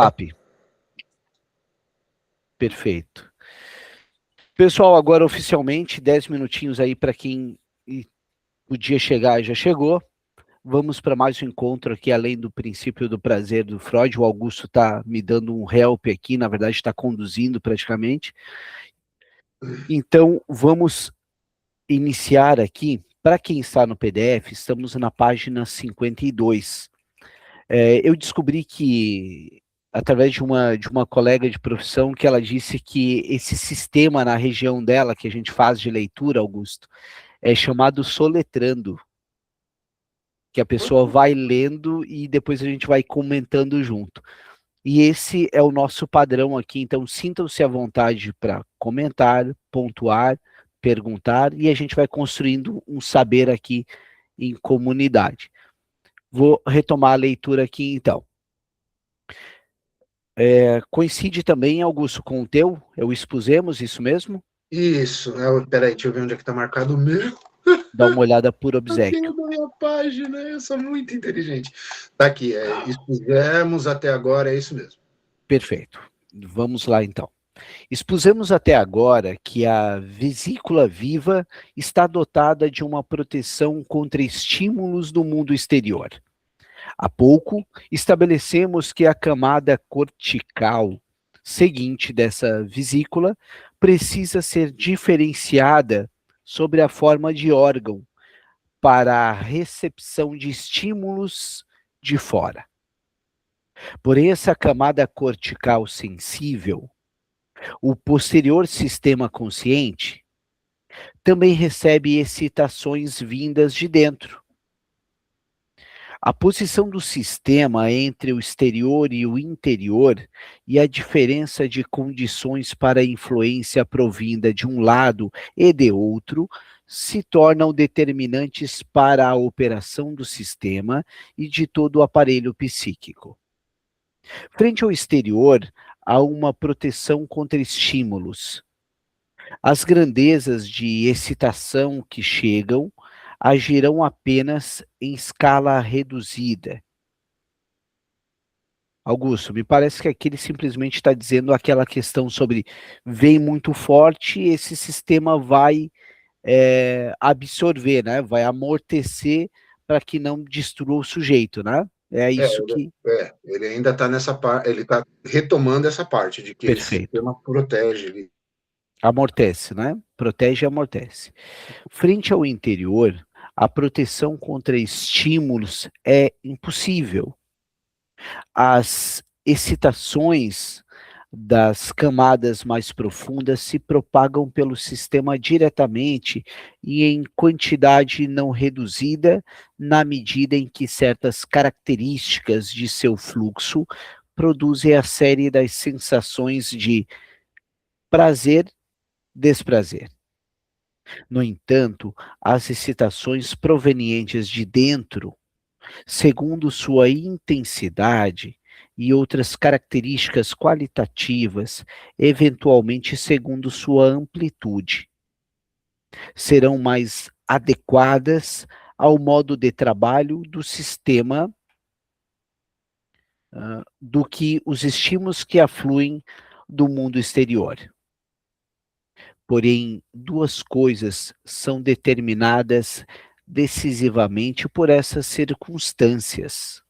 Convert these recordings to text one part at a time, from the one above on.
App. Perfeito. Pessoal, agora oficialmente, 10 minutinhos aí para quem podia chegar, já chegou. Vamos para mais um encontro aqui, além do princípio do prazer do Freud. O Augusto está me dando um help aqui, na verdade está conduzindo praticamente. Então, vamos iniciar aqui. Para quem está no PDF, estamos na página 52. Eu descobri que, através de uma colega de profissão, que ela disse que esse sistema na região dela, que a gente faz de leitura, Augusto, é chamado soletrando, que a pessoa vai lendo e depois a gente vai comentando junto. E esse é o nosso padrão aqui, então sintam-se à vontade para comentar, pontuar, perguntar, e a gente vai construindo um saber aqui em comunidade. Vou retomar a leitura aqui, então. Coincide também, Augusto, com o teu? Eu expusemos isso mesmo? Isso. Peraí, deixa eu ver onde é que está marcado o meu. Dá uma olhada por obséquio. Na minha página, eu sou muito inteligente. Tá aqui, expusemos até agora, é isso mesmo. Perfeito. Vamos lá, então. Expusemos até agora que a vesícula viva está dotada de uma proteção contra estímulos do mundo exterior. Há pouco, estabelecemos que a camada cortical seguinte dessa vesícula precisa ser diferenciada sobre a forma de órgão para a recepção de estímulos de fora. Porém, essa camada cortical sensível, o posterior sistema consciente, também recebe excitações vindas de dentro. A posição do sistema entre o exterior e o interior e a diferença de condições para a influência provinda de um lado e de outro se tornam determinantes para a operação do sistema e de todo o aparelho psíquico. Frente ao exterior, há uma proteção contra estímulos. As grandezas de excitação que chegam agirão apenas em escala reduzida. Augusto, me parece que aqui ele simplesmente está dizendo aquela questão sobre vem muito forte, esse sistema vai absorver, né? Vai amortecer para que não destrua o sujeito, né? É isso que... Ele ainda está nessa parte, ele está retomando essa parte de que esse sistema protege ele. Amortece, né? Protege e amortece. Frente ao interior, a proteção contra estímulos é impossível. As excitações das camadas mais profundas se propagam pelo sistema diretamente e em quantidade não reduzida, na medida em que certas características de seu fluxo produzem a série das sensações de prazer, desprazer. No entanto, as excitações provenientes de dentro, segundo sua intensidade e outras características qualitativas, eventualmente segundo sua amplitude, serão mais adequadas ao modo de trabalho do sistema do que os estímulos que afluem do mundo exterior. Porém, duas coisas são determinadas decisivamente por essas circunstâncias.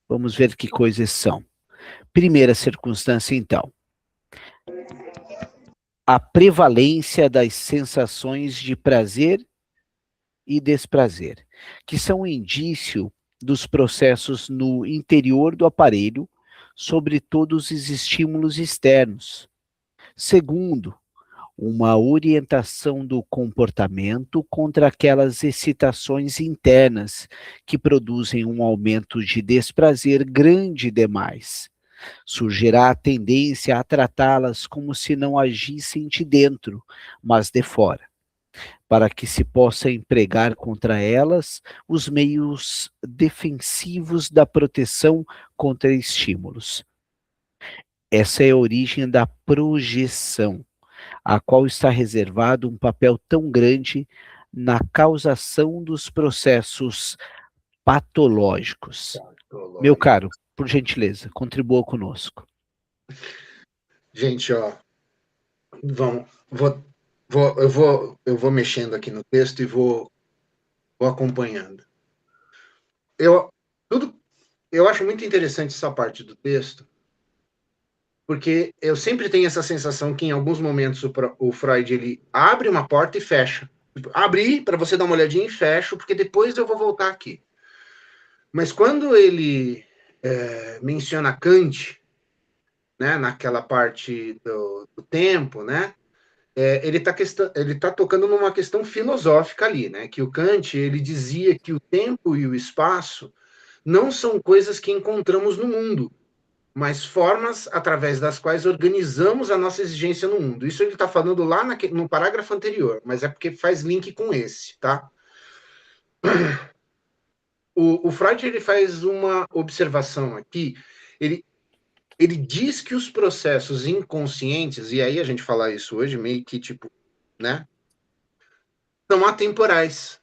Vamos ver que coisas são. Primeira circunstância, então. A prevalência das sensações de prazer e desprazer, que são um indício dos processos no interior do aparelho sobre todos os estímulos externos. Segundo, uma orientação do comportamento contra aquelas excitações internas que produzem um aumento de desprazer grande demais. Surgirá a tendência a tratá-las como se não agissem de dentro, mas de fora, para que se possa empregar contra elas os meios defensivos da proteção contra estímulos. Essa é a origem da projeção, a qual está reservado um papel tão grande na causação dos processos patológicos. Meu caro, por gentileza, contribua conosco. Gente, ó, eu vou mexendo aqui no texto e vou acompanhando. Eu acho muito interessante essa parte do texto, porque eu sempre tenho essa sensação que em alguns momentos o Freud ele abre uma porta e fecha. Tipo, abri para você dar uma olhadinha e fecho, porque depois eu vou voltar aqui. Mas quando ele menciona Kant, né, naquela parte do tempo, né, ele tá tocando numa questão filosófica ali, né, que o Kant ele dizia que o tempo e o espaço não são coisas que encontramos no mundo, mas formas através das quais organizamos a nossa exigência no mundo. Isso ele está falando lá no parágrafo anterior, mas é porque faz link com esse, tá? O Freud ele faz uma observação aqui, ele, ele diz que os processos inconscientes, e aí a gente falar isso hoje meio que tipo, né, são atemporais.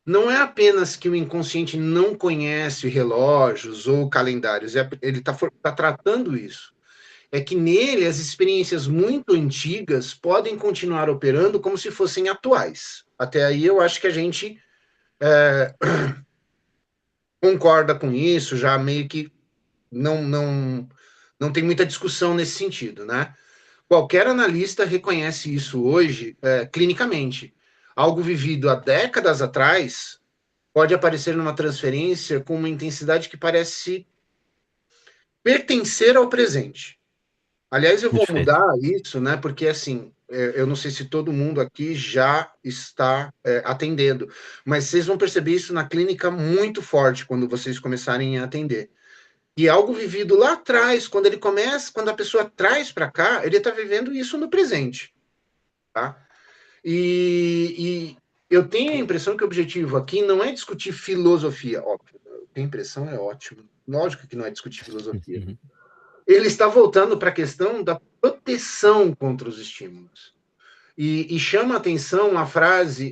Não é apenas que o inconsciente não conhece relógios ou calendários, ele está tratando isso. É que nele as experiências muito antigas podem continuar operando como se fossem atuais. Até aí eu acho que a gente concorda com isso, já meio que não tem muita discussão nesse sentido, né? Qualquer analista reconhece isso hoje clinicamente. Algo vivido há décadas atrás pode aparecer numa transferência com uma intensidade que parece pertencer ao presente. Aliás, eu vou Perfeito. mudar isso, né? Porque assim, eu não sei se todo mundo aqui já está atendendo, mas vocês vão perceber isso na clínica muito forte quando vocês começarem a atender. E algo vivido lá atrás, quando a pessoa traz para cá, ele está vivendo isso no presente, tá? E eu tenho a impressão que o objetivo aqui não é discutir filosofia, óbvio. Eu tenho a impressão, é ótimo. Lógico que não é discutir filosofia. Uhum. Ele está voltando para a questão da proteção contra os estímulos. E chama a atenção a frase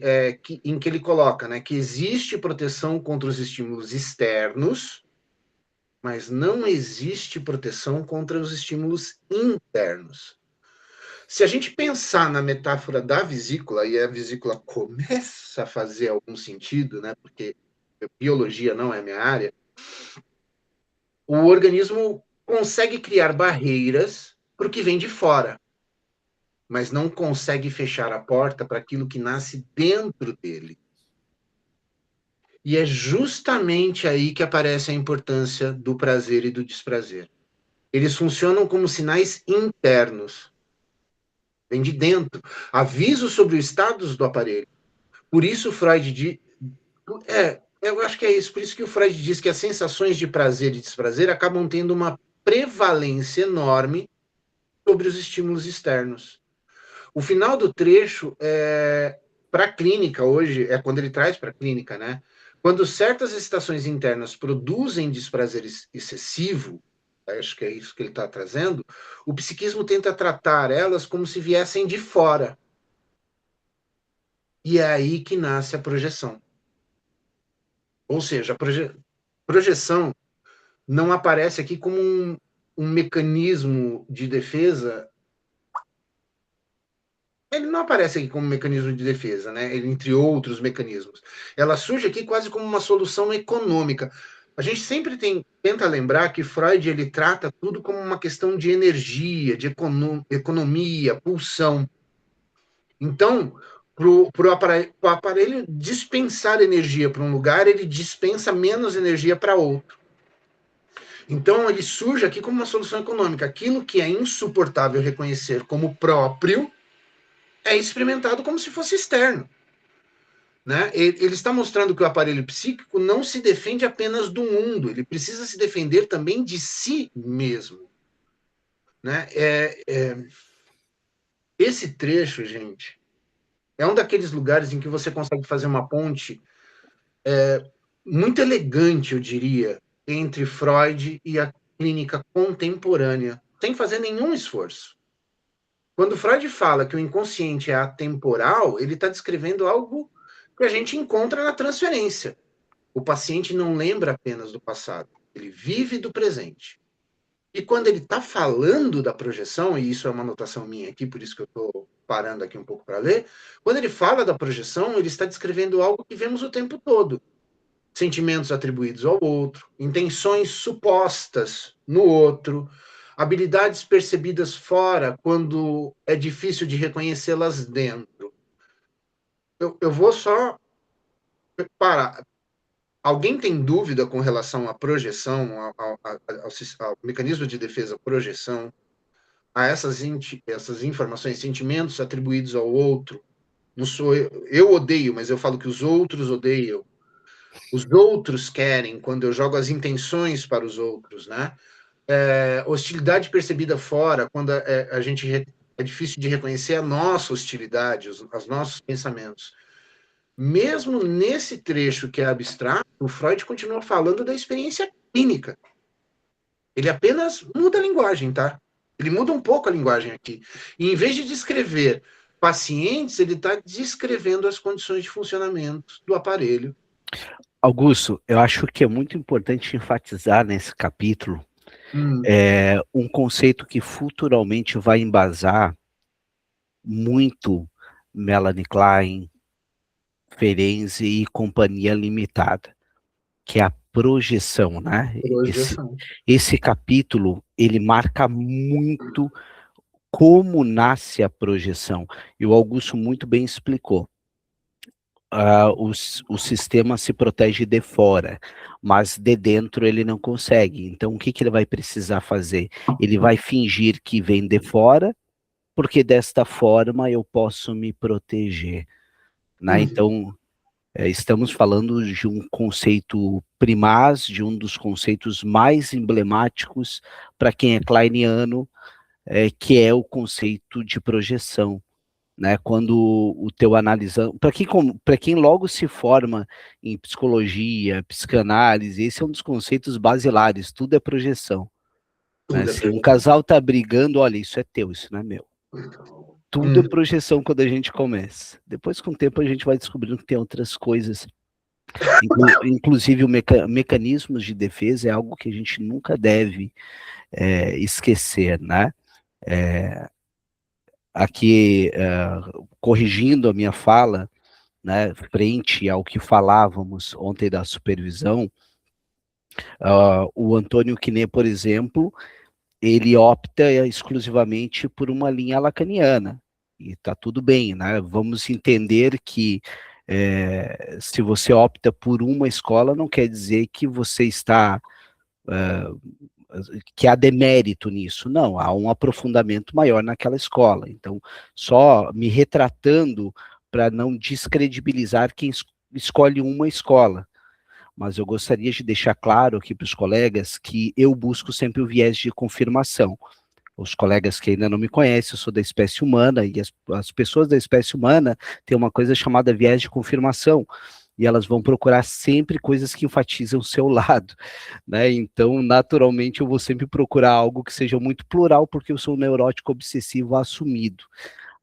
em que ele coloca, né, que existe proteção contra os estímulos externos, mas não existe proteção contra os estímulos internos. Se a gente pensar na metáfora da vesícula, e a vesícula começa a fazer algum sentido, né, porque biologia não é minha área, o organismo consegue criar barreiras para o que vem de fora, mas não consegue fechar a porta para aquilo que nasce dentro dele. E é justamente aí que aparece a importância do prazer e do desprazer. Eles funcionam como sinais internos, vem de dentro, aviso sobre o status do aparelho. Por isso Freud diz, eu acho que é isso, por isso que o Freud diz que as sensações de prazer e desprazer acabam tendo uma prevalência enorme sobre os estímulos externos. O final do trecho para a clínica hoje, é quando ele traz para a clínica, né? Quando certas excitações internas produzem desprazer excessivo, acho que é isso que ele está trazendo, o psiquismo tenta tratar elas como se viessem de fora. E é aí que nasce a projeção. Ou seja, a projeção não aparece aqui como um mecanismo de defesa. Ele não aparece aqui como um mecanismo de defesa, né? Ele, entre outros mecanismos. Ela surge aqui quase como uma solução econômica. A gente sempre tenta lembrar que Freud ele trata tudo como uma questão de energia, de economia, pulsão. Então, para o aparelho dispensar energia para um lugar, ele dispensa menos energia para outro. Então, ele surge aqui como uma solução econômica. Aquilo que é insuportável reconhecer como próprio é experimentado como se fosse externo. Né? Ele está mostrando que o aparelho psíquico não se defende apenas do mundo, ele precisa se defender também de si mesmo. Né? Esse trecho, gente, é um daqueles lugares em que você consegue fazer uma ponte muito elegante, eu diria, entre Freud e a clínica contemporânea, sem fazer nenhum esforço. Quando Freud fala que o inconsciente é atemporal, ele está descrevendo algo que a gente encontra na transferência. O paciente não lembra apenas do passado. ele vive do presente. E quando ele está falando da projeção, e isso é uma anotação minha aqui, por isso que eu estou parando aqui um pouco para ler, quando ele fala da projeção, ele está descrevendo algo que vemos o tempo todo. Sentimentos atribuídos ao outro, intenções supostas no outro, habilidades percebidas fora quando é difícil de reconhecê-las dentro. Eu vou só parar. Alguém tem dúvida com relação à projeção, ao mecanismo de defesa projeção, a essas informações, sentimentos atribuídos ao outro? Não sou eu odeio, mas eu falo que os outros odeiam. Os outros querem, quando eu jogo as intenções para os outros, né? Hostilidade percebida fora, quando a gente é difícil de reconhecer a nossa hostilidade, os nossos pensamentos. Mesmo nesse trecho que é abstrato, o Freud continua falando da experiência clínica. Ele apenas muda a linguagem, tá? Ele muda um pouco a linguagem aqui. E em vez de descrever pacientes, ele está descrevendo as condições de funcionamento do aparelho. Augusto, eu acho que é muito importante enfatizar nesse capítulo um conceito que futuramente vai embasar muito Melanie Klein, Ferenczi e Companhia Limitada, que é a projeção, né? Projeção. Esse capítulo, ele marca muito como nasce a projeção. E o Augusto muito bem explicou. O sistema se protege de fora, mas de dentro ele não consegue. Então, o que, que ele vai precisar fazer? Ele vai fingir que vem de fora, porque desta forma eu posso me proteger. Né? Então, estamos falando de um conceito primaz, de um dos conceitos mais emblemáticos para quem é kleiniano, que é o conceito de projeção. Né, quando o teu analisando, para quem logo se forma em psicologia, psicanálise, esse é um dos conceitos basilares, tudo é projeção. Né? Se um casal tá brigando, olha, isso é teu, isso não é meu. Tudo é projeção quando a gente começa. Depois, com o tempo, a gente vai descobrindo que tem outras coisas. Inclusive, mecanismos de defesa é algo que a gente nunca deve esquecer, né? Aqui, corrigindo a minha fala, né, frente ao que falávamos ontem da supervisão, o Antônio Quiné, por exemplo, ele opta exclusivamente por uma linha lacaniana, e está tudo bem, né? Vamos entender que se você opta por uma escola, não quer dizer que você está que há demérito nisso, não, há um aprofundamento maior naquela escola. Então, só me retratando para não descredibilizar quem escolhe uma escola, mas eu gostaria de deixar claro aqui para os colegas que eu busco sempre o viés de confirmação. Os colegas que ainda não me conhecem, eu sou da espécie humana, e as pessoas da espécie humana têm uma coisa chamada viés de confirmação, e elas vão procurar sempre coisas que enfatizam o seu lado, né? Então, naturalmente, eu vou sempre procurar algo que seja muito plural, porque eu sou um neurótico obsessivo assumido,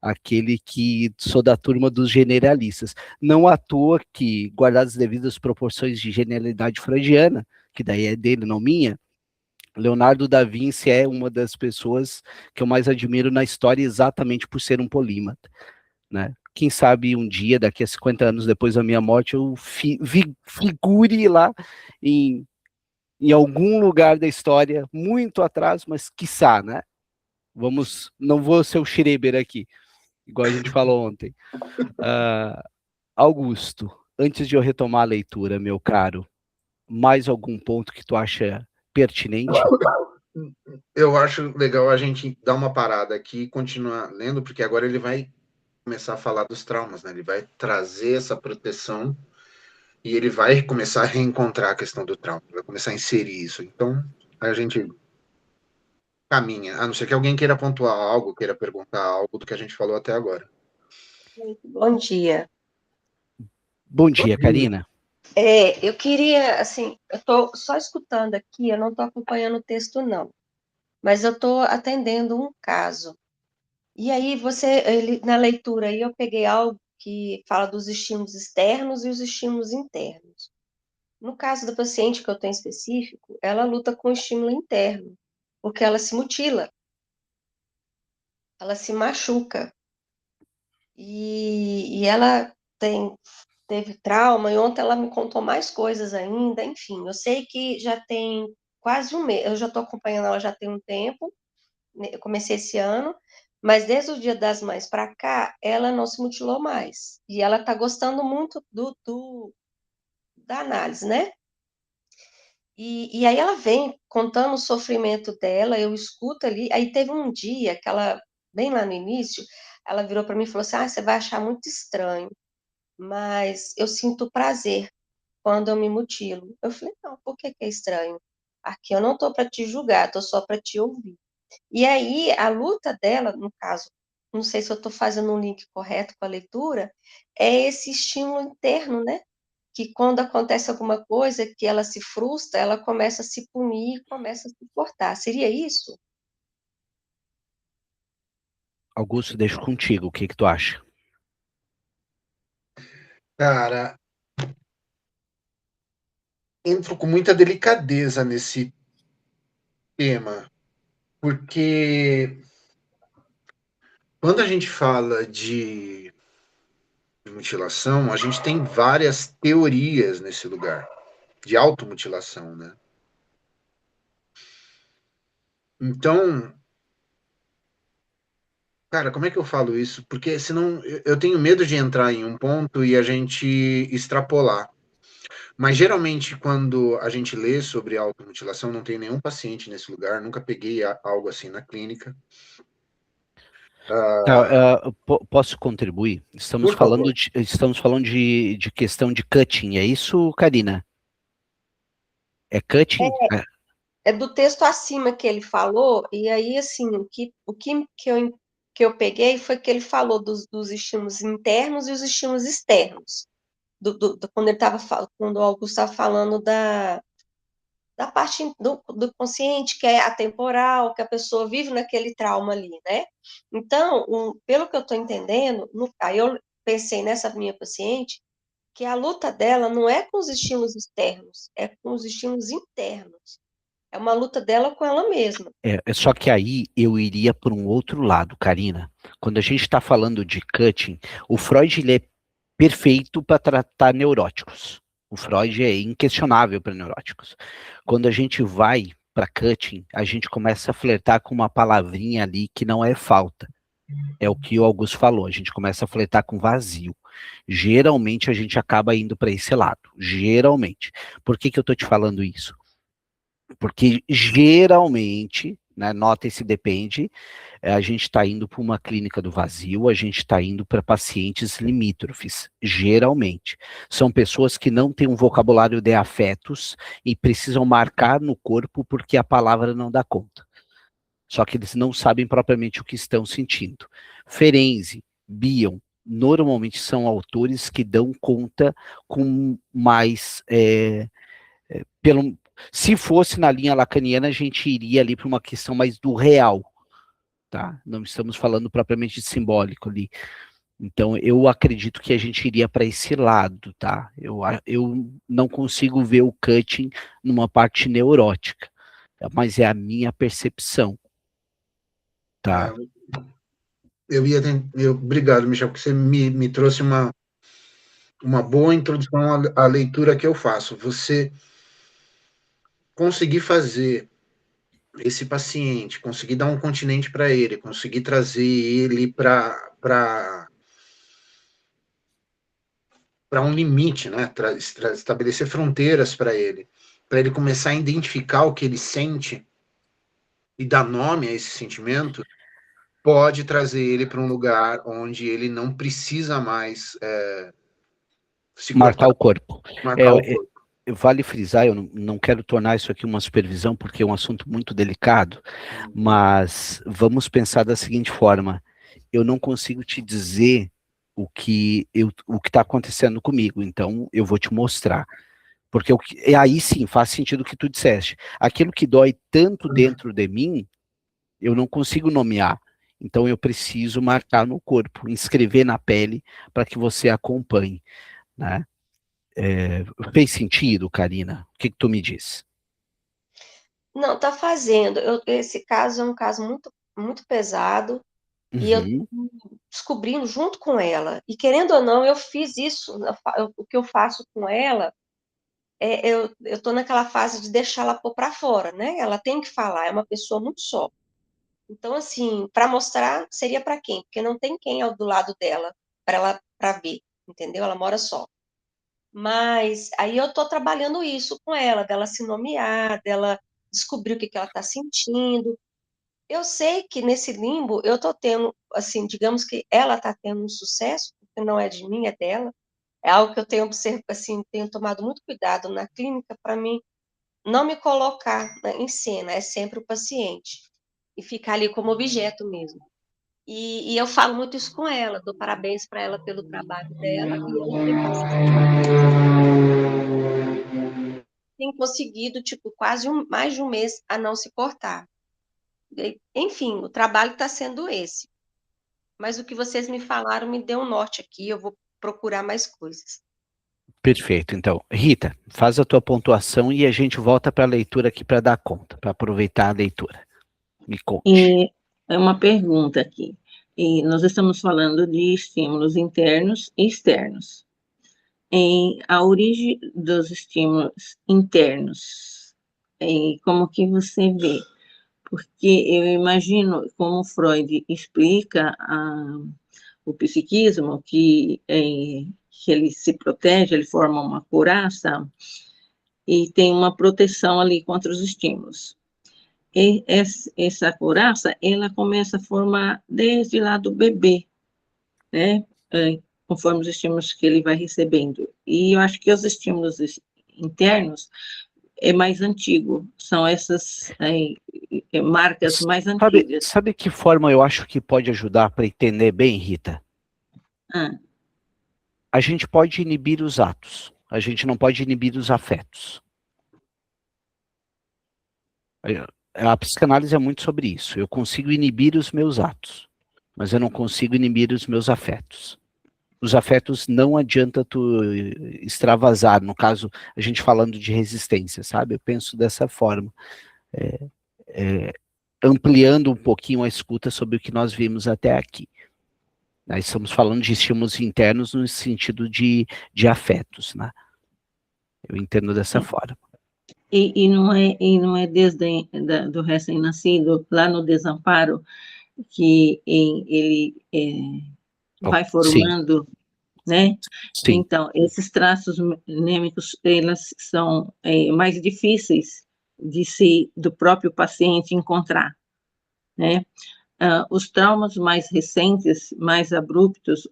aquele que sou da turma dos generalistas. Não à toa que, guardadas as devidas proporções de genialidade freudiana, que daí é dele, não minha, Leonardo da Vinci é uma das pessoas que eu mais admiro na história exatamente por ser um polímata, né? Quem sabe um dia, daqui a 50 anos depois da minha morte, eu figure lá em algum lugar da história, muito atrás, mas quiçá, né? Não vou ser o Schreiber aqui, igual a gente falou ontem. Augusto, antes de eu retomar a leitura, meu caro, mais algum ponto que tu acha pertinente? Eu acho legal a gente dar uma parada aqui e continuar lendo, porque agora ele vai começar a falar dos traumas, né? Ele vai trazer essa proteção e ele vai começar a reencontrar a questão do trauma, vai começar a inserir isso. Então, a gente caminha, a não ser que alguém queira pontuar algo, queira perguntar algo do que a gente falou até agora. Bom dia. Bom dia, Karina. Eu queria, assim, eu estou só escutando aqui, eu não estou acompanhando o texto, não. Mas eu estou atendendo um caso. E aí, na leitura aí, eu peguei algo que fala dos estímulos externos e os estímulos internos. No caso da paciente que eu tenho específico, ela luta com estímulo interno, porque ela se mutila, ela se machuca. E ela teve trauma, e ontem ela me contou mais coisas ainda, enfim, eu sei que já tem quase um mês, eu já estou acompanhando ela já tem um tempo, né, eu comecei esse ano, mas desde o Dia das Mães para cá, ela não se mutilou mais, e ela está gostando muito da análise, né? E aí ela vem contando o sofrimento dela, eu escuto ali, aí teve um dia que ela, bem lá no início, ela virou para mim e falou assim, você vai achar muito estranho, mas eu sinto prazer quando eu me mutilo. Eu falei, não, por que que é estranho? Aqui eu não estou para te julgar, estou só para te ouvir. E aí, a luta dela, no caso, não sei se eu estou fazendo um link correto com a leitura, é esse estímulo interno, né? Que quando acontece alguma coisa que ela se frustra, ela começa a se punir, começa a se cortar. Seria isso? Augusto, deixo contigo. O que que tu acha? Cara, entro com muita delicadeza nesse tema, porque quando a gente fala de mutilação, a gente tem várias teorias nesse lugar, de automutilação, né? Então, cara, como é que eu falo isso? Porque senão eu tenho medo de entrar em um ponto e a gente extrapolar. Mas geralmente, quando a gente lê sobre automutilação, não tem nenhum paciente nesse lugar, nunca peguei algo assim na clínica. Tá, posso contribuir? Por favor. Estamos falando de questão de cutting, é isso, Karina? É cutting? É do texto acima que ele falou, e aí, assim, que eu peguei foi que ele falou dos estímulos internos e os estímulos externos. Quando quando o Augusto estava falando da parte do consciente, que é atemporal, que a pessoa vive naquele trauma ali, né? Então, pelo que eu estou entendendo, aí eu pensei nessa minha paciente, que a luta dela não é com os estímulos externos, é com os estímulos internos. É uma luta dela com ela mesma. É só que aí eu iria por um outro lado, Karina. Quando a gente está falando de cutting, o Freud ele é perfeito para tratar neuróticos. O Freud é inquestionável para neuróticos. Quando a gente vai para cutting, a gente começa a flertar com uma palavrinha ali que não é falta. É o que o Augusto falou, a gente começa a flertar com vazio. Geralmente a gente acaba indo para esse lado. Geralmente. Por que que eu estou te falando isso? Porque geralmente, né, nota esse depende, a gente está indo para uma clínica do vazio, a gente está indo para pacientes limítrofes, geralmente. São pessoas que não têm um vocabulário de afetos e precisam marcar no corpo porque a palavra não dá conta. Só que eles não sabem propriamente o que estão sentindo. Ferenczi, Bion, normalmente são autores que dão conta com mais pelo, se fosse na linha lacaniana, a gente iria ali para uma questão mais do real, tá? Não estamos falando propriamente de simbólico ali. Então, eu acredito que a gente iria para esse lado, tá? Eu não consigo ver o cutting numa parte neurótica, mas é a minha percepção, tá? É, obrigado, Michel, porque você me trouxe uma boa introdução à leitura que eu faço. Você conseguir fazer esse paciente, conseguir dar um continente para ele, conseguir trazer ele para um limite, né? Estabelecer fronteiras para ele começar a identificar o que ele sente e dar nome a esse sentimento, pode trazer ele para um lugar onde ele não precisa mais se Marcar cortar, o corpo. marcar o corpo. Vale frisar, eu não quero tornar isso aqui uma supervisão, porque é um assunto muito delicado, mas vamos pensar da seguinte forma: eu não consigo te dizer o que está acontecendo comigo, então eu vou te mostrar. Porque aí sim faz sentido o que tu disseste. Aquilo que dói tanto dentro de mim, eu não consigo nomear. Então eu preciso marcar no corpo, inscrever na pele para que você acompanhe, né? Fez sentido, Karina? O que tu me diz? Não, tá fazendo. Esse caso é um caso muito, muito pesado e eu Uhum. tô descobrindo junto com ela. E querendo ou não, eu fiz isso. O que eu faço com ela, eu tô naquela fase de deixar ela pôr para fora, né? Ela tem que falar, é uma pessoa muito só. Então, assim, para mostrar, seria para quem? Porque não tem quem ao do lado dela para ela para ver, entendeu? Ela mora só. Mas aí eu tô trabalhando isso com ela, dela se nomear, dela descobrir o que que ela está sentindo. Eu sei que nesse limbo eu tô tendo, assim, digamos que ela está tendo um sucesso, porque não é de mim, é dela. É algo que eu tenho assim, tenho tomado muito cuidado na clínica para mim não me colocar, né, em cena, é sempre o paciente e ficar ali como objeto mesmo. E eu falo muito isso com ela, dou parabéns para ela pelo trabalho dela e ela tem conseguido, tipo, quase mais de um mês a não se cortar. Enfim, o trabalho está sendo esse. Mas o que vocês me falaram me deu um norte aqui, eu vou procurar mais coisas. Perfeito. Então, Rita, faz a tua pontuação e a gente volta para a leitura aqui para dar conta, para aproveitar a leitura. Me conte. E é uma pergunta aqui. E nós estamos falando de estímulos internos e externos. Em a origem dos estímulos internos, como que você vê? Porque eu imagino, como Freud explica o psiquismo, que ele se protege, ele forma uma couraça e tem uma proteção ali contra os estímulos. E essa couraça, ela começa a formar desde lá do bebê, né? Conforme os estímulos que ele vai recebendo. E eu acho que os estímulos internos é mais antigo, são essas marcas mais antigas. Sabe que forma eu acho que pode ajudar para entender bem, Rita? Ah, A gente pode inibir os atos, a gente não pode inibir os afetos. A psicanálise é muito sobre isso. Eu consigo inibir os meus atos, mas eu não consigo inibir os meus afetos. Os afetos não adianta tu extravasar, no caso, a gente falando de resistência, sabe? Eu penso dessa forma, ampliando um pouquinho a escuta sobre o que nós vimos até aqui. Nós estamos falando de estímulos internos no sentido de afetos, né? Eu entendo dessa forma. e não é desde do recém-nascido, lá no desamparo, que ele vai Sim, formando, né? sim. Então, esses traços mnêmicos, elas são mais difíceis do próprio paciente encontrar, né? Os traumas mais recentes, mais abruptos,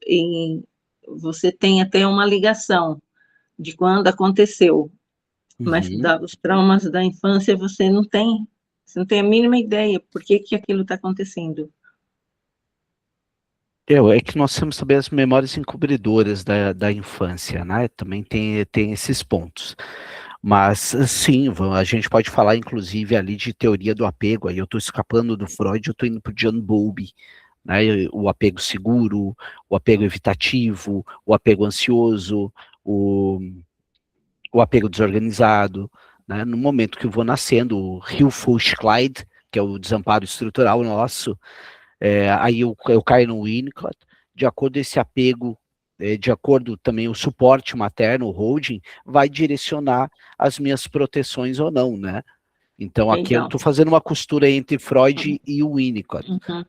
você tem até uma ligação de quando aconteceu, mas Uhum. os traumas da infância você não tem a mínima ideia por que aquilo está acontecendo. É que nós temos também as memórias encobridoras da infância, né? Também tem esses pontos. Mas, sim, a gente pode falar, inclusive, ali de teoria do apego. Aí eu estou escapando do Freud, eu estou indo para o John Bowlby, né? O apego seguro, o apego evitativo, o apego ansioso, o apego desorganizado, né? No momento que eu vou nascendo, o Hill-Fuchs-Clyde, que é o desamparo estrutural nosso, aí eu caio no Winnicott, de acordo com esse apego, de acordo também o suporte materno, o holding, vai direcionar as minhas proteções ou não, né? Então aqui eu Então, estou fazendo uma costura entre Freud e o Winnicott, uhum.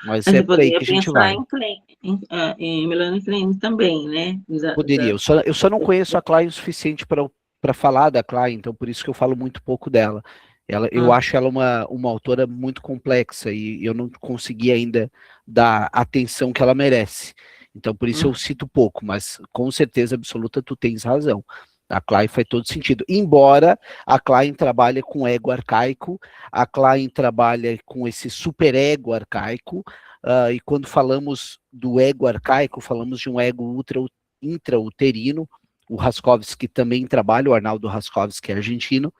mas Mas é você por aí poderia que a gente pensar vai. em Melanie Klein também, né? Poderia, eu só não conheço a Klein o suficiente para falar da Klein, então por isso que eu falo muito pouco dela. Eu acho ela uma autora muito complexa e eu não consegui ainda dar a atenção que ela merece. Então por isso eu cito pouco, mas com certeza absoluta tu tens razão. A Klein faz todo sentido. Embora a Klein trabalhe com ego arcaico, a Klein trabalha com esse superego arcaico, e quando falamos do ego arcaico, falamos de um ego intrauterino, o Raskovski também trabalha, o Arnaldo Raskovski é argentino,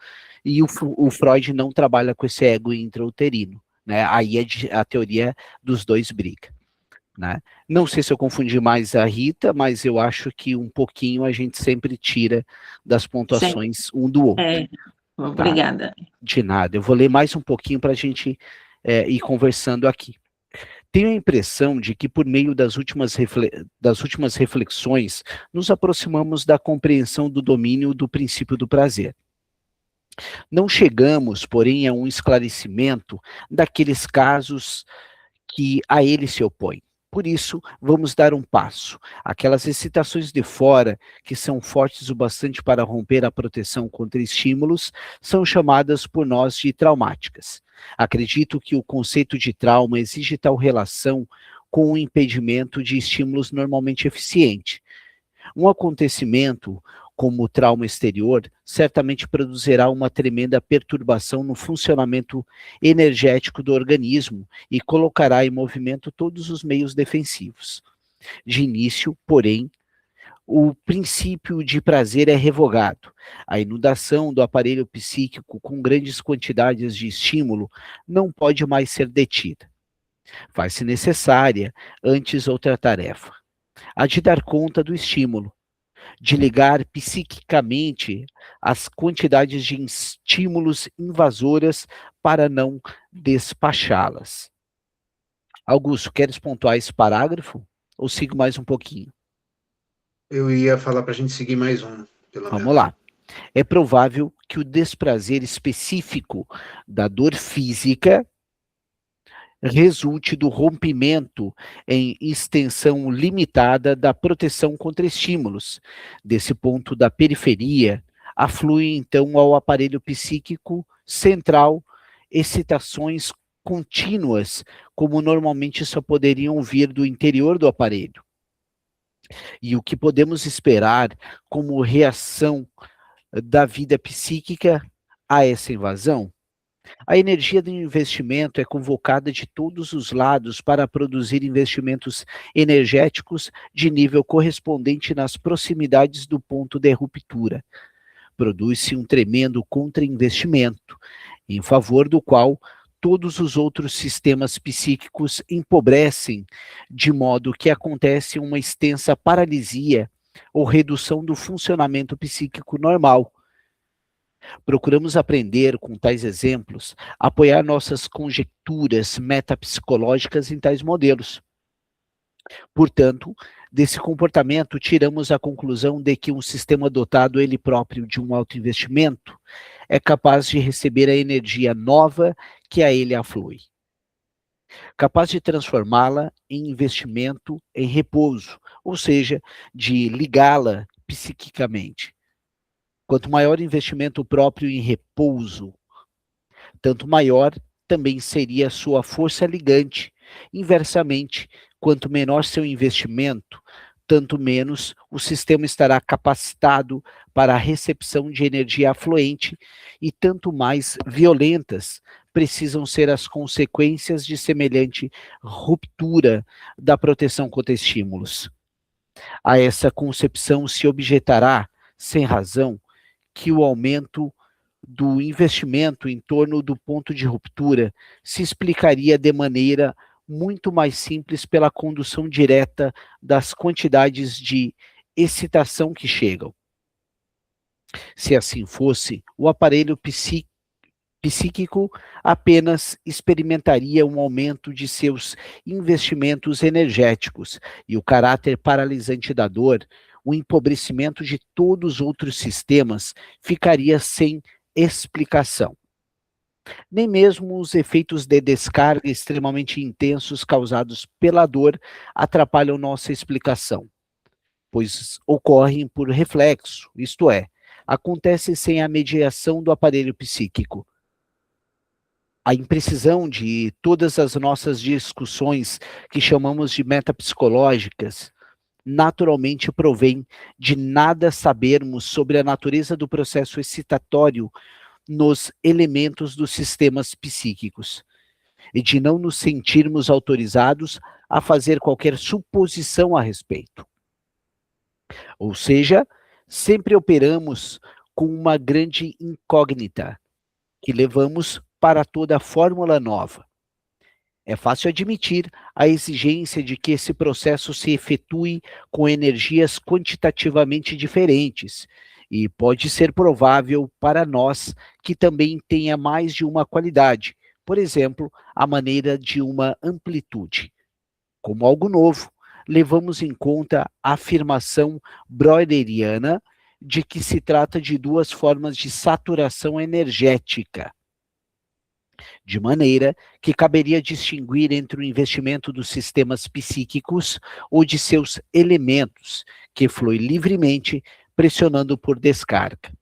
e o Freud não trabalha com esse ego intrauterino, né? Aí a teoria dos dois briga. né? Não sei se eu confundi mais a Rita, mas eu acho que um pouquinho a gente sempre tira das pontuações um do outro. Obrigada. Tá? De nada. Eu vou ler mais um pouquinho para a gente ir conversando aqui. Tenho a impressão de que, por meio das últimas reflexões, nos aproximamos da compreensão do domínio do princípio do prazer. Não chegamos, porém, a um esclarecimento daqueles casos que a ele se opõem. Por isso, vamos dar um passo. Aquelas excitações de fora, que são fortes o bastante para romper a proteção contra estímulos, são chamadas por nós de traumáticas. Acredito que o conceito de trauma exige tal relação com o impedimento de estímulos normalmente eficiente. Um acontecimento como o trauma exterior, certamente produzirá uma tremenda perturbação no funcionamento energético do organismo e colocará em movimento todos os meios defensivos. De início, porém, o princípio de prazer é revogado. A inundação do aparelho psíquico com grandes quantidades de estímulo não pode mais ser detida. Faz-se necessária, antes, outra tarefa: a de dar conta do estímulo, de ligar psiquicamente as quantidades de estímulos invasoras para não despachá-las. Augusto, queres pontuar esse parágrafo? Ou sigo mais um pouquinho? Eu ia falar para a gente seguir mais um, pelo menos. Vamos lá. É provável que o desprazer específico da dor física resulte do rompimento em extensão limitada da proteção contra estímulos. Desse ponto da periferia, aflui então ao aparelho psíquico central excitações contínuas, como normalmente só poderiam vir do interior do aparelho. E o que podemos esperar como reação da vida psíquica a essa invasão? A energia do investimento é convocada de todos os lados para produzir investimentos energéticos de nível correspondente nas proximidades do ponto de ruptura. Produz-se um tremendo contra-investimento, em favor do qual todos os outros sistemas psíquicos empobrecem, de modo que acontece uma extensa paralisia ou redução do funcionamento psíquico normal. Procuramos aprender, com tais exemplos, apoiar nossas conjecturas metapsicológicas em tais modelos. Portanto, desse comportamento, tiramos a conclusão de que um sistema dotado ele próprio de um alto investimento é capaz de receber a energia nova que a ele aflui, capaz de transformá-la em investimento em repouso, ou seja, de ligá-la psiquicamente. Quanto maior o investimento próprio em repouso, tanto maior também seria a sua força ligante. Inversamente, quanto menor seu investimento, tanto menos o sistema estará capacitado para a recepção de energia afluente e tanto mais violentas precisam ser as consequências de semelhante ruptura da proteção contra estímulos. A essa concepção se objetará, sem razão, que o aumento do investimento em torno do ponto de ruptura se explicaria de maneira muito mais simples pela condução direta das quantidades de excitação que chegam. Se assim fosse, o aparelho psíquico apenas experimentaria um aumento de seus investimentos energéticos e o caráter paralisante da dor, o empobrecimento de todos os outros sistemas ficaria sem explicação. Nem mesmo os efeitos de descarga extremamente intensos causados pela dor atrapalham nossa explicação, pois ocorrem por reflexo, isto é, acontecem sem a mediação do aparelho psíquico. A imprecisão de todas as nossas discussões que chamamos de metapsicológicas naturalmente provém de nada sabermos sobre a natureza do processo excitatório nos elementos dos sistemas psíquicos, e de não nos sentirmos autorizados a fazer qualquer suposição a respeito. Ou seja, sempre operamos com uma grande incógnita, que levamos para toda a fórmula nova. É fácil admitir a exigência de que esse processo se efetue com energias quantitativamente diferentes, e pode ser provável para nós que também tenha mais de uma qualidade, por exemplo, a maneira de uma amplitude. Como algo novo, levamos em conta a afirmação broileriana de que se trata de duas formas de saturação energética, de maneira que caberia distinguir entre o investimento dos sistemas psíquicos ou de seus elementos, que flui livremente, pressionando por descarga,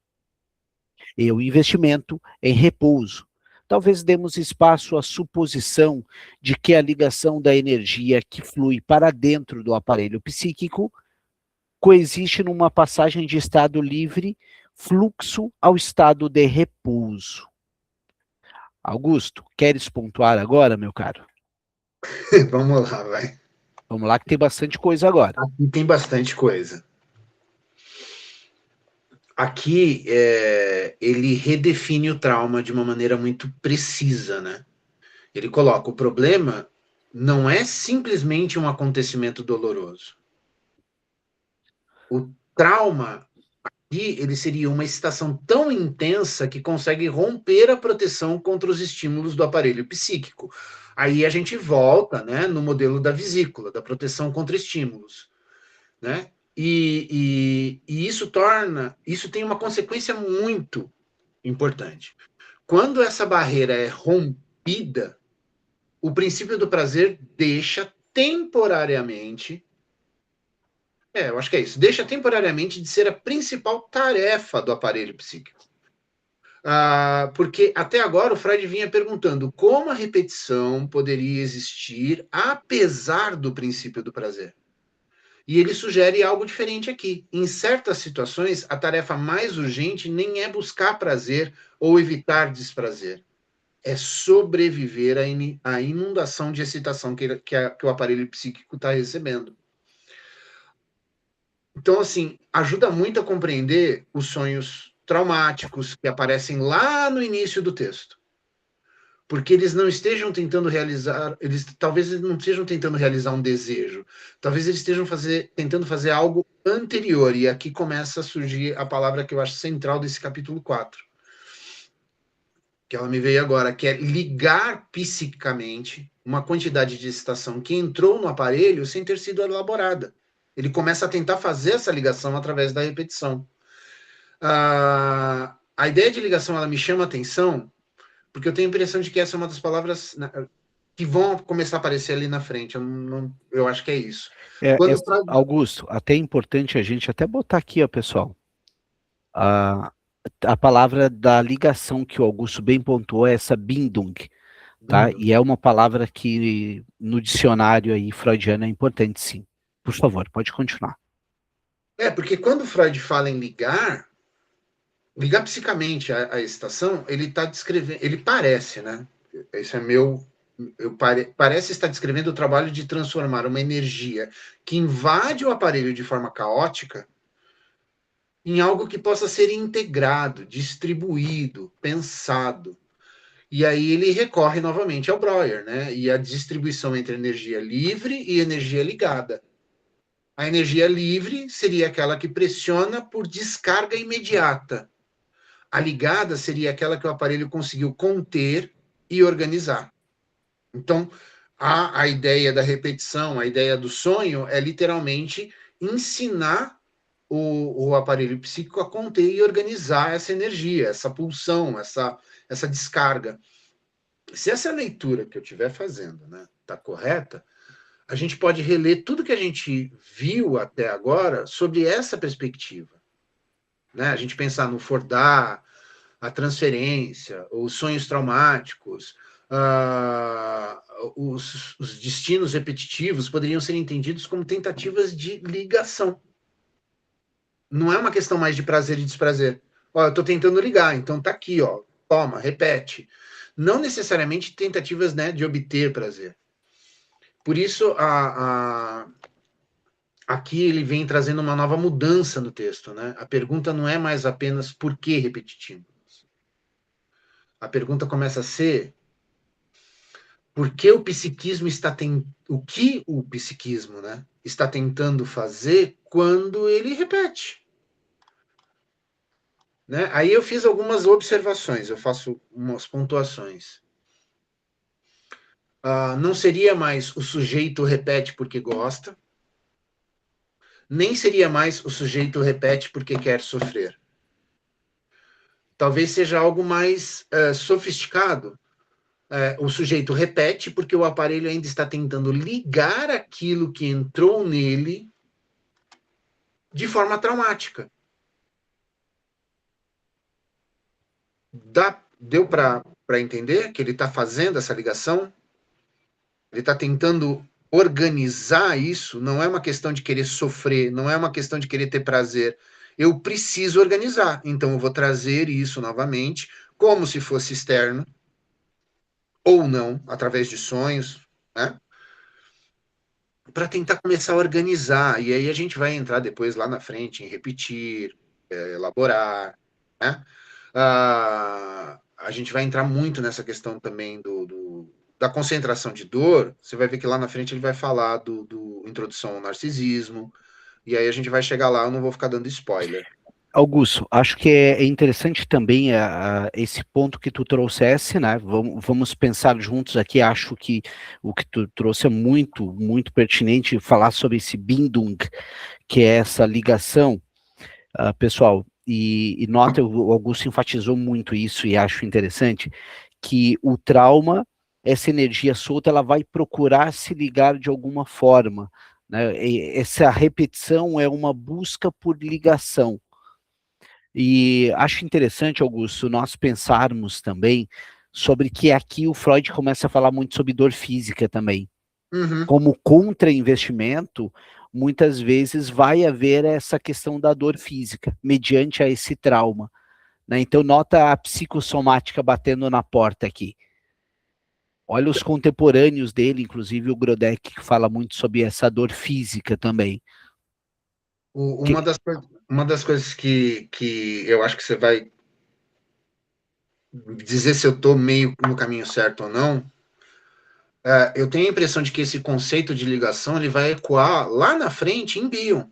e o investimento em repouso. Talvez demos espaço à suposição de que a ligação da energia que flui para dentro do aparelho psíquico coexiste numa passagem de estado livre, fluxo ao estado de repouso. Augusto, queres pontuar agora, meu caro? Vamos lá, vai. Vamos lá que tem bastante coisa agora. Aqui tem bastante coisa. Aqui, ele redefine o trauma de uma maneira muito precisa, né? Ele coloca, o problema não é simplesmente um acontecimento doloroso. O trauma aqui, ele seria uma excitação tão intensa que consegue romper a proteção contra os estímulos do aparelho psíquico. Aí a gente volta, né, no modelo da vesícula, da proteção contra estímulos, né? E isso tem uma consequência muito importante. Quando essa barreira é rompida, o princípio do prazer deixa temporariamente, eu acho que é isso, deixa temporariamente de ser a principal tarefa do aparelho psíquico. Porque até agora o Freud vinha perguntando como a repetição poderia existir apesar do princípio do prazer. E ele sugere algo diferente aqui. Em certas situações, a tarefa mais urgente nem é buscar prazer ou evitar desprazer. É sobreviver à inundação de excitação que o aparelho psíquico está recebendo. Então, assim, ajuda muito a compreender os sonhos traumáticos que aparecem lá no início do texto. Porque eles não estejam tentando realizar, talvez eles não estejam tentando realizar um desejo, talvez eles estejam tentando fazer algo anterior, e aqui começa a surgir a palavra que eu acho central desse capítulo 4, que ela me veio agora, que é ligar psiquicamente uma quantidade de excitação que entrou no aparelho sem ter sido elaborada. Ele começa a tentar fazer essa ligação através da repetição. A ideia de ligação, ela me chama a atenção, porque eu tenho a impressão de que essa é uma das palavras que vão começar a aparecer ali na frente. Eu acho que é isso. Augusto, até é importante a gente até botar aqui, ó, pessoal, a palavra da ligação que o Augusto bem pontuou é essa Bindung, tá? E é uma palavra que no dicionário aí freudiano é importante, sim. Por favor, pode continuar. Porque quando Freud fala em ligar psicamente a excitação, ele está descrevendo, ele parece, né? Isso é parece estar descrevendo o trabalho de transformar uma energia que invade o aparelho de forma caótica em algo que possa ser integrado, distribuído, pensado. E aí ele recorre novamente ao Breuer, né? E a distribuição entre energia livre e energia ligada. A energia livre seria aquela que pressiona por descarga imediata. A ligada seria aquela que o aparelho conseguiu conter e organizar. Então, a ideia da repetição, a ideia do sonho é literalmente ensinar o aparelho psíquico a conter e organizar essa energia, essa pulsão, essa descarga. Se essa leitura que eu estiver fazendo, né, está correta, a gente pode reler tudo que a gente viu até agora sobre essa perspectiva. Né? A gente pensar no Fordá, a transferência, os sonhos traumáticos, os destinos repetitivos poderiam ser entendidos como tentativas de ligação. Não é uma questão mais de prazer e desprazer. Eu estou tentando ligar, então tá aqui, toma, repete. Não necessariamente tentativas, né, de obter prazer. Por isso, aqui ele vem trazendo uma nova mudança no texto, né? A pergunta não é mais apenas por que repetitivos. A pergunta começa a ser Porque o psiquismo o que o psiquismo, né, está tentando fazer quando ele repete. Né? Aí eu fiz algumas observações, eu faço umas pontuações. Não seria mais o sujeito repete porque gosta, nem seria mais o sujeito repete porque quer sofrer. Talvez seja algo mais sofisticado. O sujeito repete porque o aparelho ainda está tentando ligar aquilo que entrou nele de forma traumática. Deu para entender que ele está fazendo essa ligação? Ele está tentando organizar isso, não é uma questão de querer sofrer, não é uma questão de querer ter prazer. Eu preciso organizar, então eu vou trazer isso novamente, como se fosse externo, ou não, através de sonhos, né? Para tentar começar a organizar. E aí a gente vai entrar depois lá na frente em repetir, elaborar, né? A gente vai entrar muito nessa questão também da concentração de dor. Você vai ver que lá na frente ele vai falar do introdução ao narcisismo, e aí a gente vai chegar lá, eu não vou ficar dando spoiler. Augusto, acho que é interessante também esse ponto que tu trouxesse, né? Vamos pensar juntos aqui. Acho que o que tu trouxe é muito, muito pertinente, falar sobre esse Bindung, que é essa ligação, pessoal. E nota, o Augusto enfatizou muito isso e acho interessante, que o trauma, essa energia solta, ela vai procurar se ligar de alguma forma, né? Essa repetição é uma busca por ligação. E acho interessante, Augusto, nós pensarmos também sobre que aqui o Freud começa a falar muito sobre dor física também. Uhum. Como contra-investimento, muitas vezes vai haver essa questão da dor física, mediante a esse trauma. Né? Então, nota a psicossomática batendo na porta aqui. Olha os contemporâneos dele, inclusive o Grodeck, que fala muito sobre essa dor física também. Uma das coisas que eu acho que você vai dizer se eu estou meio no caminho certo ou não, eu tenho a impressão de que esse conceito de ligação ele vai ecoar lá na frente em Bion.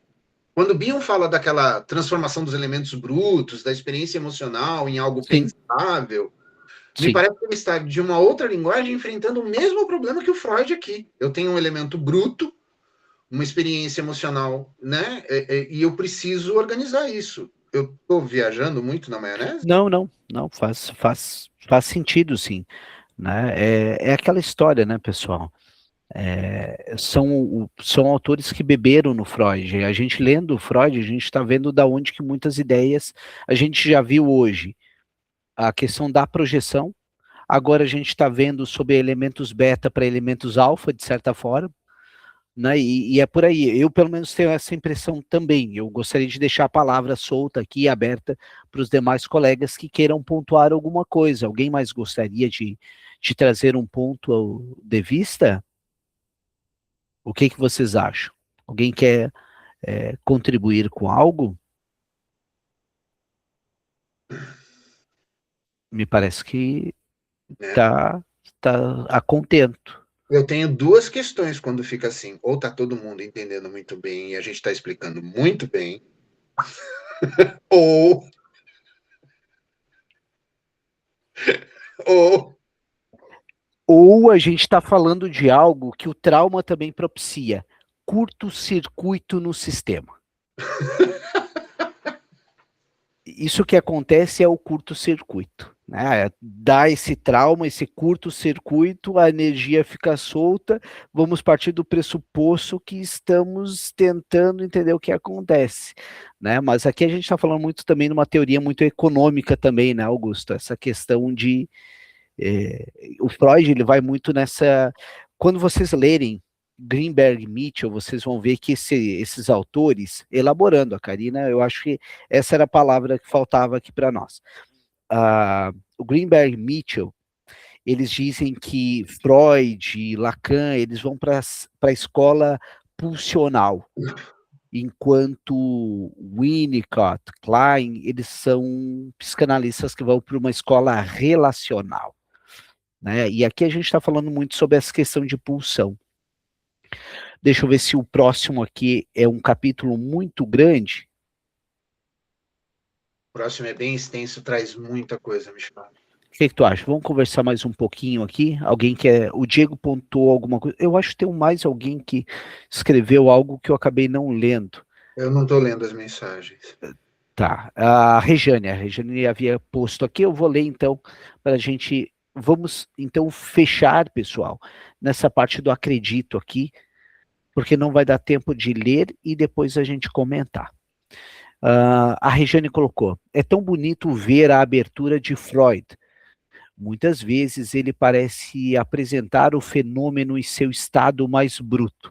Quando Bion fala daquela transformação dos elementos brutos, da experiência emocional em algo Sim. pensável, Sim. me parece que ele está de uma outra linguagem enfrentando o mesmo problema que o Freud aqui. Eu tenho um elemento bruto, uma experiência emocional, né? E eu preciso organizar isso. Eu estou viajando muito na maionese? Não, faz sentido, sim. Né? É aquela história, né, pessoal? São autores que beberam no Freud. A gente lendo o Freud, a gente está vendo da onde que muitas ideias a gente já viu hoje. A questão da projeção, agora a gente está vendo sobre elementos beta para elementos alfa, de certa forma, né? E é por aí. Eu, pelo menos, tenho essa impressão também. Eu gostaria de deixar a palavra solta aqui, aberta, para os demais colegas que queiram pontuar alguma coisa. Alguém mais gostaria de trazer um ponto de vista? O que vocês acham? Alguém quer contribuir com algo? Me parece que tá a contento. Eu tenho duas questões quando fica assim. Ou tá todo mundo entendendo muito bem e a gente está explicando muito bem, ou Ou a gente está falando de algo que o trauma também propicia, curto-circuito no sistema. Isso que acontece é o curto-circuito. Né? Dá esse trauma, esse curto-circuito, a energia fica solta, vamos partir do pressuposto que estamos tentando entender o que acontece. Né? Mas aqui a gente está falando muito também de uma teoria muito econômica também, né, Augusto? Essa questão de... o Freud, ele vai muito nessa... Quando vocês lerem Greenberg e Mitchell, vocês vão ver que esses autores, elaborando a Karina, eu acho que essa era a palavra que faltava aqui para nós. O Greenberg e Mitchell, eles dizem que Freud e Lacan, eles vão para a escola pulsional, enquanto Winnicott, Klein, eles são psicanalistas que vão para uma escola relacional. né? E aqui a gente está falando muito sobre essa questão de pulsão. Deixa eu ver se o próximo aqui é um capítulo muito grande. O próximo é bem extenso, traz muita coisa, Michel. O que tu acha? Vamos conversar mais um pouquinho aqui? Alguém quer... O Diego pontuou alguma coisa. Eu acho que tem mais alguém que escreveu algo que eu acabei não lendo. Eu não estou lendo as mensagens. Tá. A Rejane havia posto aqui, eu vou ler então, para a gente... Vamos então fechar, pessoal, nessa parte do acredito aqui, porque não vai dar tempo de ler e depois a gente comentar. A Rejane colocou, é tão bonito ver a abertura de Freud. Muitas vezes ele parece apresentar o fenômeno em seu estado mais bruto.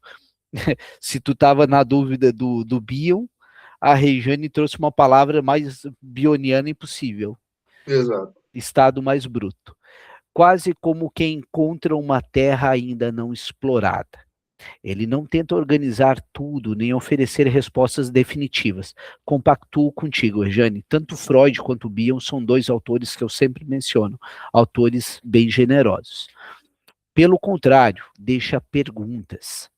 Se tu estava na dúvida do Bion, a Rejane trouxe uma palavra mais bioniana impossível. Exato. Estado mais bruto. Quase como quem encontra uma terra ainda não explorada. Ele não tenta organizar tudo, nem oferecer respostas definitivas. Compactuo contigo, Rejane. Tanto Freud quanto Bion são dois autores que eu sempre menciono, autores bem generosos. Pelo contrário, deixa perguntas,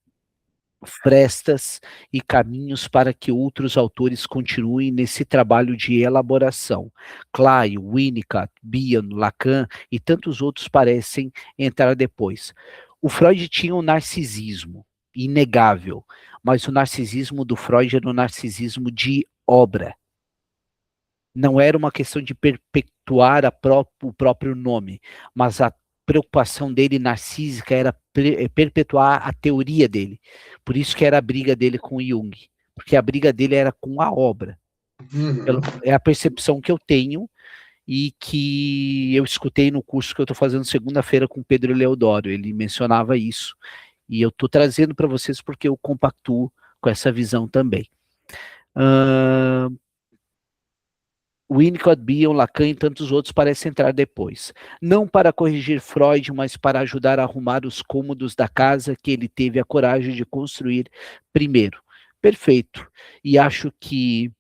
frestas e caminhos para que outros autores continuem nesse trabalho de elaboração. Clay, Winnicott, Bion, Lacan e tantos outros parecem entrar depois. O Freud tinha um narcisismo inegável, mas o narcisismo do Freud era um narcisismo de obra. Não era uma questão de perpetuar o próprio nome, mas a preocupação dele narcísica era perpetuar a teoria dele. Por isso que era a briga dele com Jung, porque a briga dele era com a obra. É a percepção que eu tenho e que eu escutei no curso que eu estou fazendo segunda-feira com Pedro Leodoro. Ele mencionava isso. E eu estou trazendo para vocês porque eu compactuo com essa visão também. Winnicott, Bion, Lacan e tantos outros parecem entrar depois. Não para corrigir Freud, mas para ajudar a arrumar os cômodos da casa que ele teve a coragem de construir primeiro. Perfeito. E acho que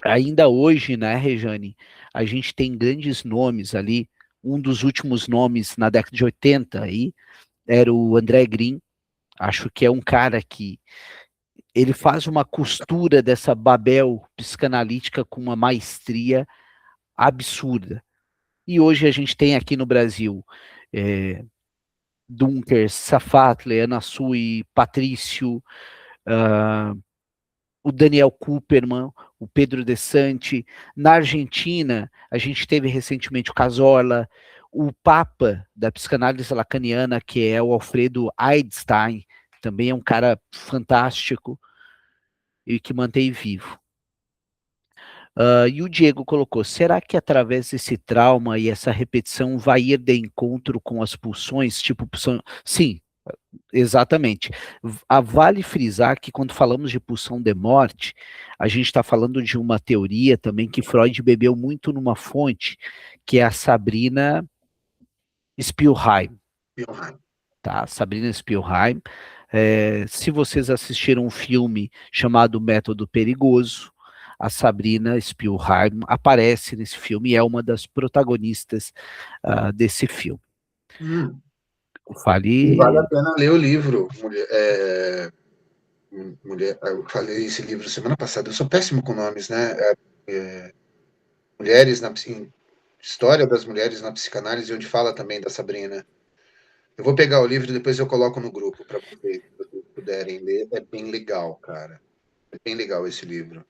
ainda hoje, né, Rejane, a gente tem grandes nomes ali. Um dos últimos nomes na década de 80 aí era o André Green. Acho que é um cara que ele faz uma costura dessa Babel psicanalítica com uma maestria absurda. E hoje a gente tem aqui no Brasil Dunker, Safatli, Ana Sui, Patrício, o Daniel Kuperman, o Pedro De Santi. Na Argentina, a gente teve recentemente o Cazorla, o Papa da psicanálise lacaniana, que é o Alfredo Einstein, também é um cara fantástico e que mantém vivo. E o Diego colocou, será que através desse trauma e essa repetição vai ir de encontro com as pulsões, tipo pulsão? Sim, exatamente. Vale frisar que quando falamos de pulsão de morte, a gente está falando de uma teoria também que Freud bebeu muito numa fonte, que é a Sabrina Spielheim. Tá? Sabrina Spielheim. Se vocês assistiram um filme chamado Método Perigoso, a Sabrina Spielheim aparece nesse filme e é uma das protagonistas desse filme. Vale a pena ler o livro. Eu falei esse livro semana passada. Eu sou péssimo com nomes, né? Mulheres História das Mulheres na Psicanálise, onde fala também da Sabrina. Eu vou pegar o livro e depois eu coloco no grupo para vocês puderem ler. É bem legal, cara. É bem legal esse livro.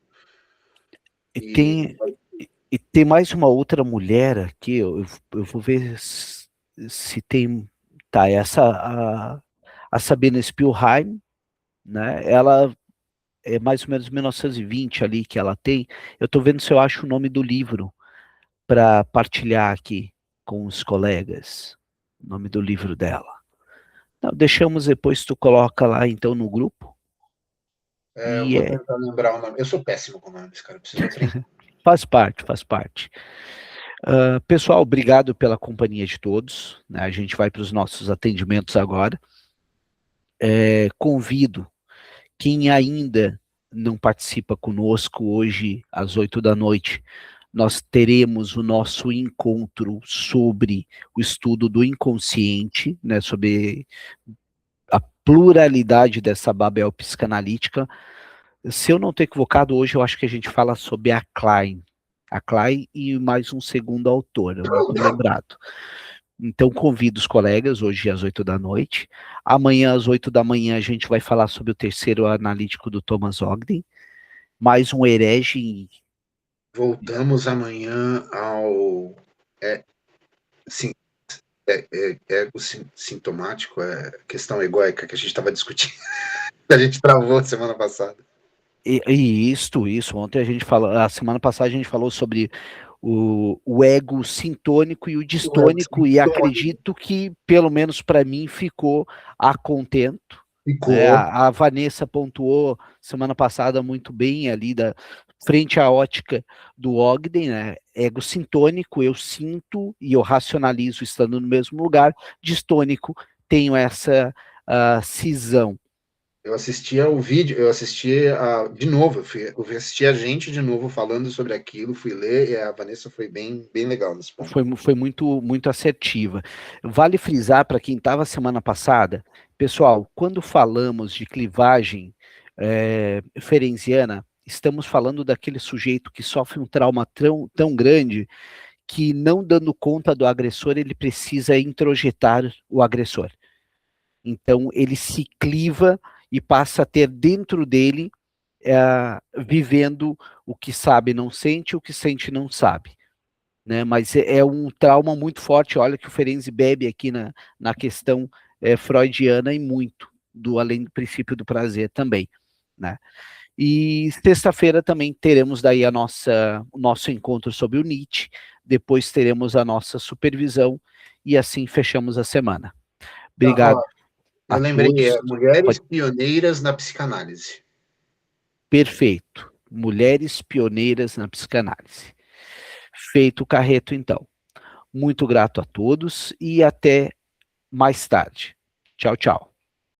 E tem mais uma outra mulher aqui, eu vou ver se tem. Tá, a Sabina Spielheim, né? Ela é mais ou menos 1920 ali que ela tem. Eu estou vendo se eu acho o nome do livro para partilhar aqui com os colegas. O nome do livro dela. Então, deixamos depois, tu coloca lá então no grupo. Eu vou tentar lembrar o nome. Eu sou péssimo com nomes, cara. Preciso aprender. Faz parte. Pessoal, obrigado pela companhia de todos, né? A gente vai para os nossos atendimentos agora. Convido quem ainda não participa conosco hoje às 8 da noite nós teremos o nosso encontro sobre o estudo do inconsciente, né, sobre a pluralidade dessa Babel psicanalítica. Se eu não estou equivocado, hoje eu acho que a gente fala sobre a Klein e mais um segundo autor, eu não estou lembrado. Então convido os colegas, hoje às 8 da noite. Amanhã às 8 da manhã a gente vai falar sobre o terceiro analítico do Thomas Ogden, mais um herege. Voltamos amanhã ao ego sintomático, questão egóica que a gente estava discutindo, que a gente travou semana passada. Isso. Ontem a gente falou, a semana passada a gente falou sobre o ego sintônico e o distônico, e acredito que, pelo menos para mim, ficou a contento. A Vanessa pontuou semana passada muito bem ali, frente à ótica do Ogden, né? Ego sintônico, eu sinto e eu racionalizo estando no mesmo lugar. Distônico, tenho essa cisão. Eu assistia o vídeo, de novo, eu assisti a gente de novo falando sobre aquilo, fui ler, e a Vanessa foi bem legal nesse ponto. Foi muito assertiva. Vale frisar para quem estava semana passada, pessoal, quando falamos de clivagem ferenziana, estamos falando daquele sujeito que sofre um trauma tão grande que, não dando conta do agressor, ele precisa introjetar o agressor. Então, ele se cliva e passa a ter dentro dele, vivendo o que sabe não sente, o que sente não sabe. Né? Mas é um trauma muito forte. Olha que o Ferenczi bebe aqui na questão freudiana, e muito, além do princípio do prazer também. Né? E sexta-feira também teremos daí o nosso encontro sobre o Nietzsche, depois teremos a nossa supervisão, e assim fechamos a semana. Obrigado. Eu lembrei, mulheres pioneiras na psicanálise. Perfeito. Mulheres pioneiras na psicanálise. Feito o carreto, então. Muito grato a todos e até mais tarde. Tchau, tchau.